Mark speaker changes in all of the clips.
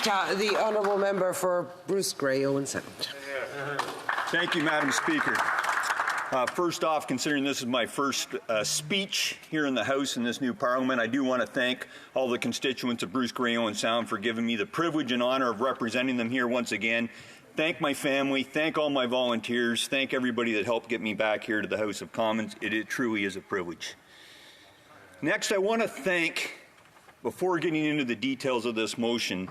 Speaker 1: The honourable member for Bruce-Grey-Owen Sound.
Speaker 2: Thank you, Madam Speaker. First off, considering this is my first speech here in the House in this new Parliament, I do want to thank all the constituents of Bruce-Grey-Owen Sound for giving me the privilege and honour of representing them here once again. Thank my family, thank all my volunteers, thank everybody that helped get me back here to the House of Commons. It truly is a privilege. Next, I want to thank, before getting into the details of this motion,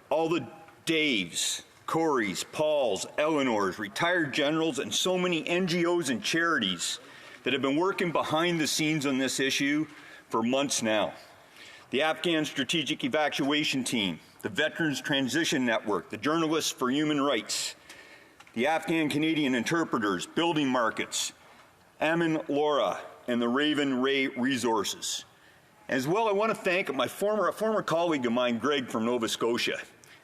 Speaker 2: all the Daves, Corys, Pauls, Eleanors, retired generals, and so many NGOs and charities that have been working behind the scenes on this issue for months now. The Afghan Strategic Evacuation Team, the Veterans Transition Network, the Journalists for Human Rights, the Afghan Canadian Interpreters, Building Markets, Amin Laura, and the Raven Ray Resources. As well, I want to thank a former colleague of mine, Greg from Nova Scotia.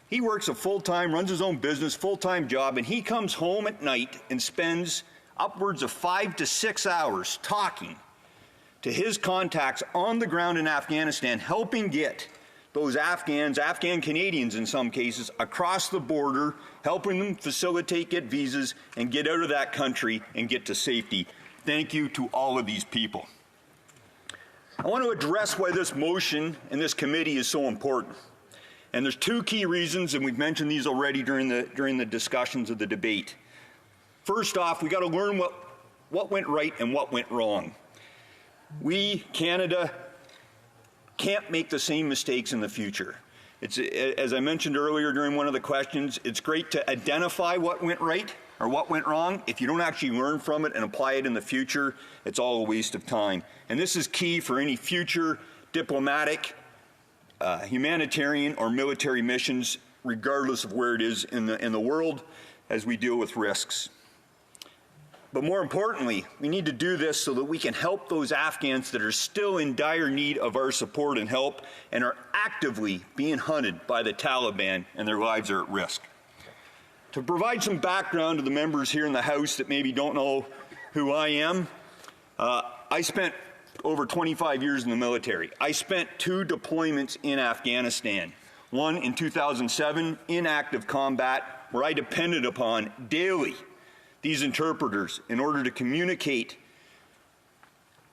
Speaker 2: He works a full-time, runs his own business, full-time job, and he comes home at night and spends upwards of 5 to 6 hours talking to his contacts on the ground in Afghanistan, helping get those Afghan Canadians in some cases, across the border, helping them facilitate, get visas, and get out of that country and get to safety. Thank you to all of these people. I want to address why this motion and this committee is so important. And there's two key reasons, and we've mentioned these already during the discussions of the debate. First off, we got to learn what went right and what went wrong. We, Canada, can't make the same mistakes in the future. As I mentioned earlier during one of the questions, it's great to identify what went right or what went wrong. If you don't actually learn from it and apply it in the future, it's all a waste of time. And this is key for any future diplomatic, humanitarian or military missions, regardless of where it is in the world, as we deal with risks. But more importantly, we need to do this so that we can help those Afghans that are still in dire need of our support and help and are actively being hunted by the Taliban and their lives are at risk. To provide some background to the members here in the House that maybe don't know who I am, I spent over 25 years in the military. I spent 2 deployments in Afghanistan. One in 2007 in active combat, where I depended upon daily these interpreters in order to communicate,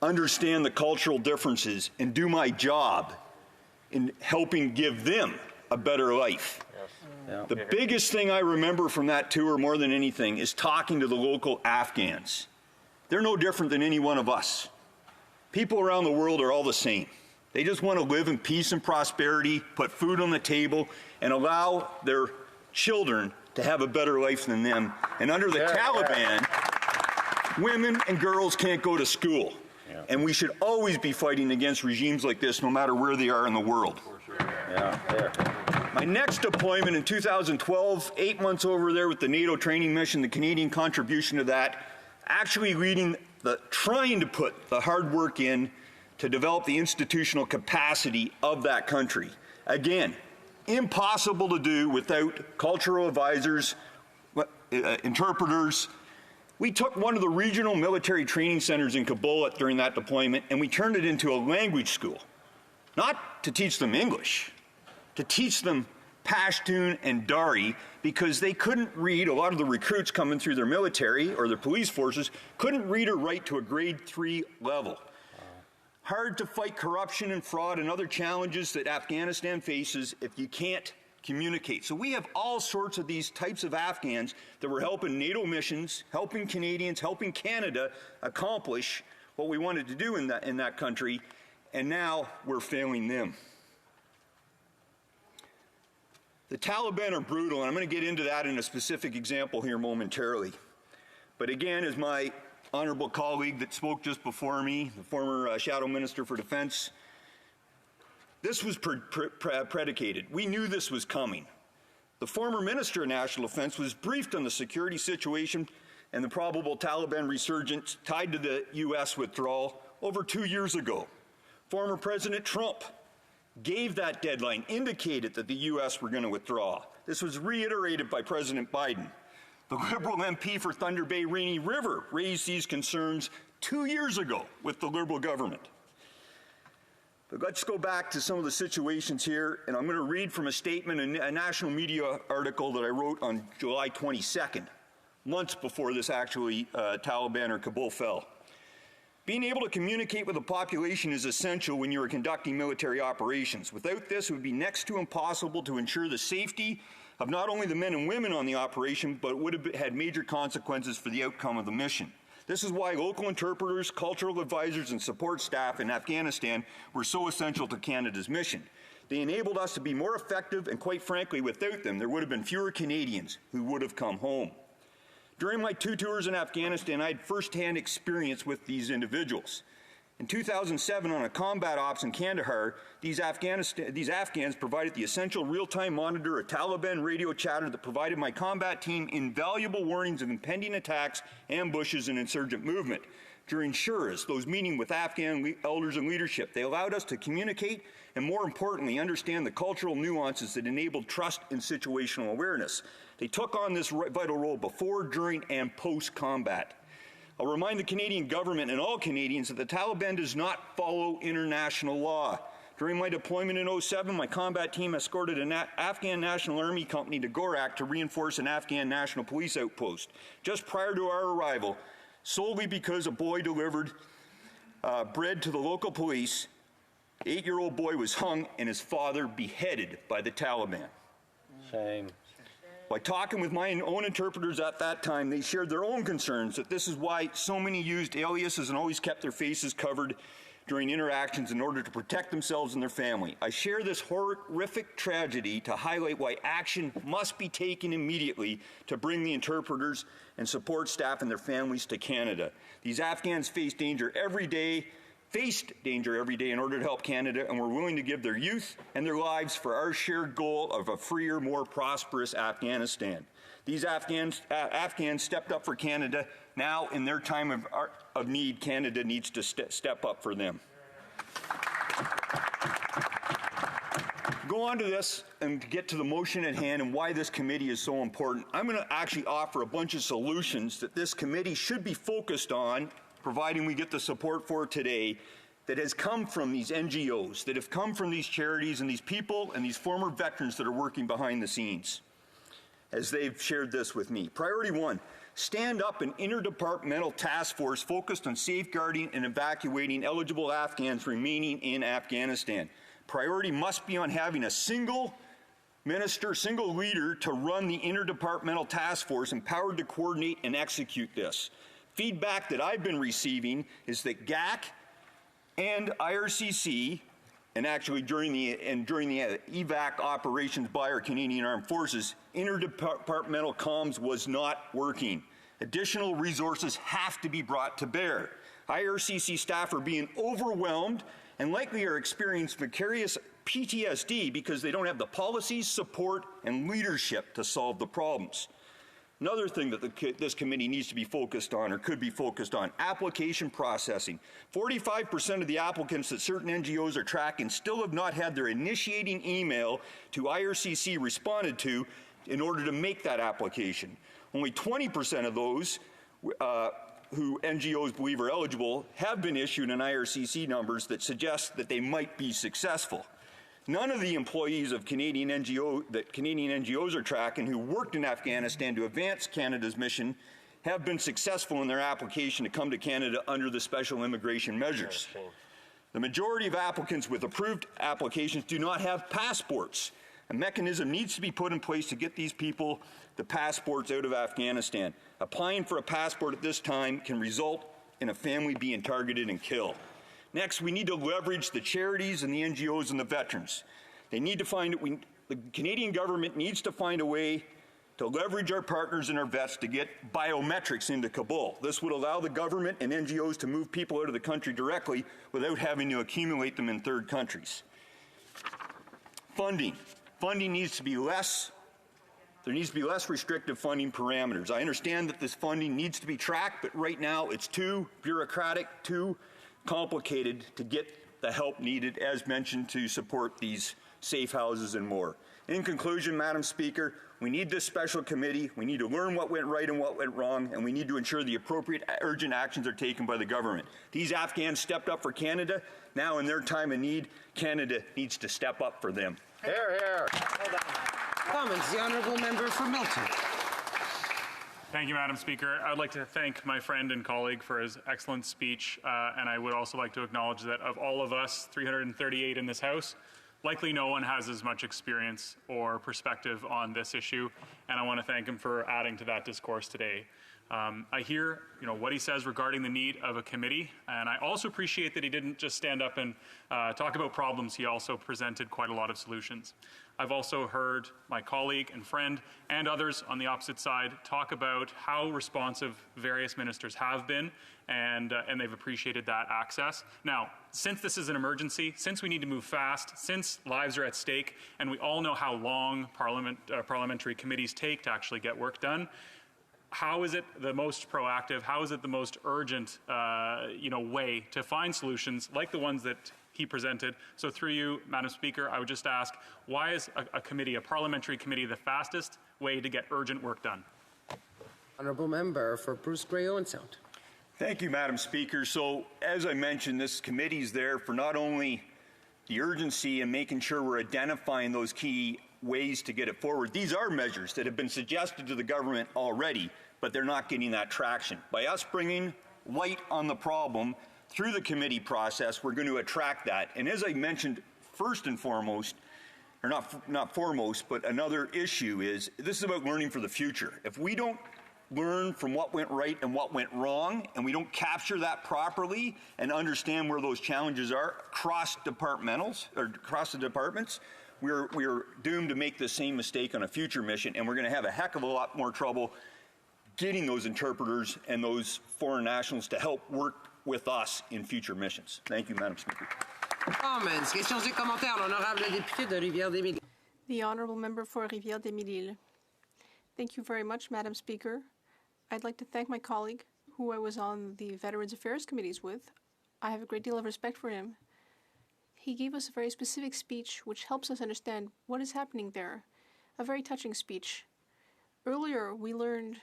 Speaker 2: understand the cultural differences, and do my job in helping give them a better life. Yes. The biggest thing I remember from that tour more than anything is talking to the local Afghans. They're no different than any one of us. People around the world are all the same. They just want to live in peace and prosperity, put food on the table, and allow their children to have a better life than them. And under the Taliban, women and girls can't go to school. Yeah. And we should always be fighting against regimes like this, no matter where they are in the world. My next deployment in 2012, 8 months over there with the NATO training mission, the Canadian contribution to that, actually trying to put the hard work in to develop the institutional capacity of that country. Again, impossible to do without cultural advisors, interpreters. We took one of the regional military training centers in Kabul during that deployment and we turned it into a language school. Not to teach them English, to teach them Pashtun and Dari, because they couldn't read. A lot of the recruits coming through their military or their police forces couldn't read or write to a grade 3 level. Hard to fight corruption and fraud and other challenges that Afghanistan faces if you can't communicate. So we have all sorts of these types of Afghans that were helping NATO missions, helping Canadians, helping Canada accomplish what we wanted to do in that country, and now we're failing them. The Taliban are brutal, and I'm going to get into that in a specific example here momentarily. But again, as my honorable colleague that spoke just before me, the former Shadow Minister for Defense, this was predicated. We knew this was coming. The former Minister of National Defense was briefed on the security situation and the probable Taliban resurgence tied to the U.S. withdrawal over 2 years ago. Former President Trump gave that deadline, indicated that the U.S. were going to withdraw. This was reiterated by President Biden. The Liberal MP for Thunder Bay Rainy River raised these concerns 2 years ago with the Liberal government. But let's go back to some of the situations here, and I'm going to read from a statement in a national media article that I wrote on July 22nd, months before this actually Taliban or Kabul fell. Being able to communicate with the population is essential when you are conducting military operations. Without this, it would be next to impossible to ensure the safety of not only the men and women on the operation, but it would have had major consequences for the outcome of the mission. This is why local interpreters, cultural advisors, and support staff in Afghanistan were so essential to Canada's mission. They enabled us to be more effective, and quite frankly, without them, there would have been fewer Canadians who would have come home. During my 2 tours in Afghanistan, I had firsthand experience with these individuals. In 2007, on a combat ops in Kandahar, these Afghans provided the essential real-time monitor, a Taliban radio chatter that provided my combat team invaluable warnings of impending attacks, ambushes, and insurgent movement. During shuras, those meeting with Afghan elders and leadership, they allowed us to communicate and, more importantly, understand the cultural nuances that enabled trust and situational awareness. They took on this vital role before, during, and post-combat. I'll remind the Canadian government and all Canadians that the Taliban does not follow international law. During my deployment in 2007, my combat team escorted an Afghan National Army company to Gorak to reinforce an Afghan National Police outpost. Just prior to our arrival, solely because a boy delivered bread to the local police, the 8-year-old boy was hung and his father beheaded by the Taliban.
Speaker 3: Shame.
Speaker 2: By talking with my own interpreters at that time, they shared their own concerns that this is why so many used aliases and always kept their faces covered during interactions in order to protect themselves and their family. I share this horrific tragedy to highlight why action must be taken immediately to bring the interpreters and support staff and their families to Canada. These Afghans faced danger every day in order to help Canada, and were willing to give their youth and their lives for our shared goal of a freer, more prosperous Afghanistan. These Afghans stepped up for Canada. Now, in their time of need, Canada needs to step up for them. Go on to this and get to the motion at hand and why this committee is so important. I'm going to actually offer a bunch of solutions that this committee should be focused on, providing we get the support for today, that has come from these NGOs, that have come from these charities and these people and these former veterans that are working behind the scenes, as they've shared this with me. Priority 1, stand up an interdepartmental task force focused on safeguarding and evacuating eligible Afghans remaining in Afghanistan. Priority must be on having a single minister, single leader to run the interdepartmental task force, empowered to coordinate and execute this. Feedback that I've been receiving is that GAC and IRCC, and actually during the evac operations by our Canadian Armed Forces, interdepartmental comms was not working. Additional resources have to be brought to bear. IRCC staff are being overwhelmed and likely are experiencing vicarious PTSD because they don't have the policies, support, and leadership to solve the problems. Another thing that this committee needs to be focused on, or could be focused on, application processing. 45% of the applicants that certain NGOs are tracking still have not had their initiating email to IRCC responded to in order to make that application. Only 20% of those who NGOs believe are eligible have been issued an IRCC numbers that suggest that they might be successful. None of the employees of Canadian NGOs are tracking who worked in Afghanistan to advance Canada's mission have been successful in their application to come to Canada under the special immigration measures. The majority of applicants with approved applications do not have passports. A mechanism needs to be put in place to get these people the passports out of Afghanistan. Applying for a passport at this time can result in a family being targeted and killed. Next, we need to leverage the charities and the NGOs and the veterans. They need to the Canadian government needs to find a way to leverage our partners and our vets to get biometrics into Kabul. This would allow the government and NGOs to move people out of the country directly without having to accumulate them in third countries. Funding. Funding needs to be less. There needs to be less restrictive funding parameters. I understand that this funding needs to be tracked, but right now it's too bureaucratic, too complicated to get the help needed, as mentioned, to support these safe houses and more. In conclusion, Madam Speaker, we need this special committee. We need to learn what went right and what went wrong, and we need to ensure the appropriate urgent actions are taken by the government. These Afghans stepped up for Canada. Now, in their time of need, Canada needs to step up for them.
Speaker 1: Hear, hear. Comments, the honourable member for Milton.
Speaker 3: Thank you, Madam Speaker. I would like to thank my friend and colleague for his excellent speech, and I would also like to acknowledge that of all of us, 338 in this House, likely no one has as much experience or perspective on this issue, and I want to thank him for adding to that discourse today. I hear, what he says regarding the need of a committee, and I also appreciate that he didn't just stand up and talk about problems. He also presented quite a lot of solutions. I've also heard my colleague and friend and others on the opposite side talk about how responsive various ministers have been, and they've appreciated that access. Now, since this is an emergency, since we need to move fast, since lives are at stake, and we all know how long parliamentary committees take to actually get work done, how is it the most proactive, how is it the most urgent way to find solutions like the ones that he presented? So through you, Madam Speaker, I would just ask, why is a parliamentary committee, the fastest way to get urgent work done?
Speaker 1: Honourable member for Bruce-Grey-Owen Sound.
Speaker 2: Thank you, Madam Speaker. So, as I mentioned, this committee is there for not only the urgency and making sure we're identifying those key ways to get it forward. These are measures that have been suggested to the government already, but they're not getting that traction. By us bringing light on the problem through the committee process, we're going to attract that. And as I mentioned, first and foremost, or not foremost, but another issue is this is about learning for the future. If we don't learn from what went right and what went wrong, and we don't capture that properly and understand where those challenges are across departmentals or across the departments, we're doomed to make the same mistake on a future mission, and we're going to have a heck of a lot more trouble getting those interpreters and those foreign nationals to help work with us in future missions. Thank you, Madam Speaker.
Speaker 1: Comments, questions et commentaires. L'honorable député de Rivière-des-Mille.
Speaker 4: The honourable member for Rivière-des-Mille. Thank you very much, Madam Speaker. I'd like to thank my colleague, who I was on the Veterans Affairs Committees with. I have a great deal of respect for him. He gave us a very specific speech which helps us understand what is happening there. A very touching speech. Earlier, we learned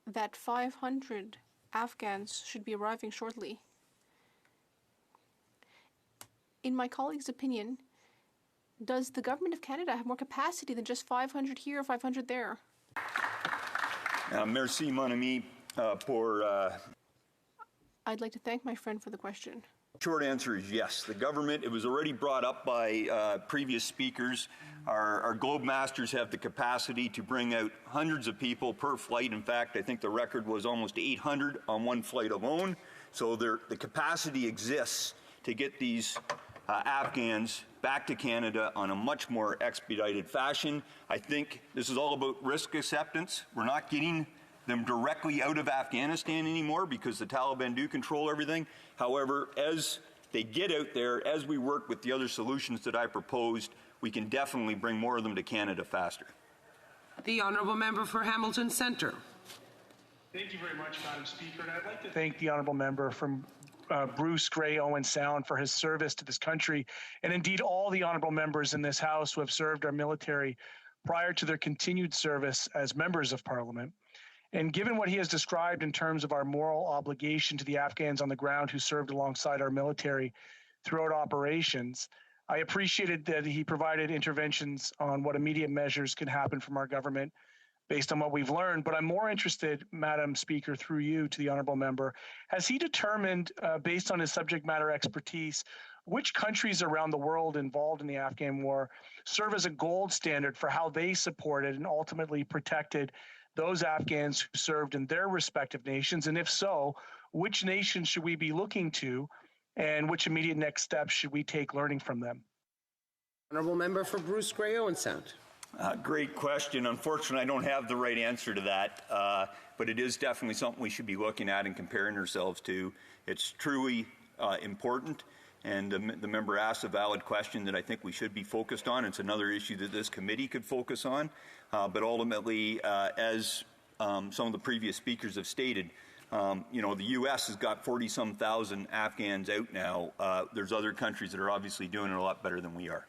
Speaker 4: that 500 Afghans should be arriving shortly. In my colleague's opinion, does the Government of Canada have more capacity than just 500 here or 500 there?
Speaker 2: Merci, mon ami,
Speaker 4: I'd like to thank my friend for the question.
Speaker 2: Short answer is yes. The government, it was already brought up by previous speakers. Our Globe Masters have the capacity to bring out hundreds of people per flight. In fact, I think the record was almost 800 on one flight alone. So the capacity exists to get these Afghans back to Canada on a much more expedited fashion. I think this is all about risk acceptance. We're not getting them directly out of Afghanistan anymore because the Taliban do control everything. However, as they get out there, as we work with the other solutions that I proposed, we can definitely bring more of them to Canada faster.
Speaker 1: The honourable member for Hamilton Centre.
Speaker 5: Thank you very much, Madam Speaker. And I'd like to thank the honourable member from Bruce-Grey-Owen Sound for his service to this country, and indeed all the honourable members in this House who have served our military prior to their continued service as members of Parliament. And given what he has described in terms of our moral obligation to the Afghans on the ground who served alongside our military throughout operations, I appreciated that he provided interventions on what immediate measures can happen from our government based on what we've learned. But I'm more interested, Madam Speaker, through you to the honourable member, has he determined, based on his subject matter expertise, which countries around the world involved in the Afghan war serve as a gold standard for how they supported and ultimately protected those Afghans who served in their respective nations? And if so, which nations should we be looking to, and which immediate next steps should we take learning from them?
Speaker 1: Honourable member for Bruce-Grey-Owen Sound.
Speaker 2: Great question. Unfortunately, I don't have the right answer to that, but it is definitely something we should be looking at and comparing ourselves to. It's truly important, and the member asked a valid question that I think we should be focused on. It's another issue that this committee could focus on, but ultimately, as some of the previous speakers have stated, the U.S. has got 40-some thousand Afghans out now. There's other countries that are obviously doing it a lot better than we are.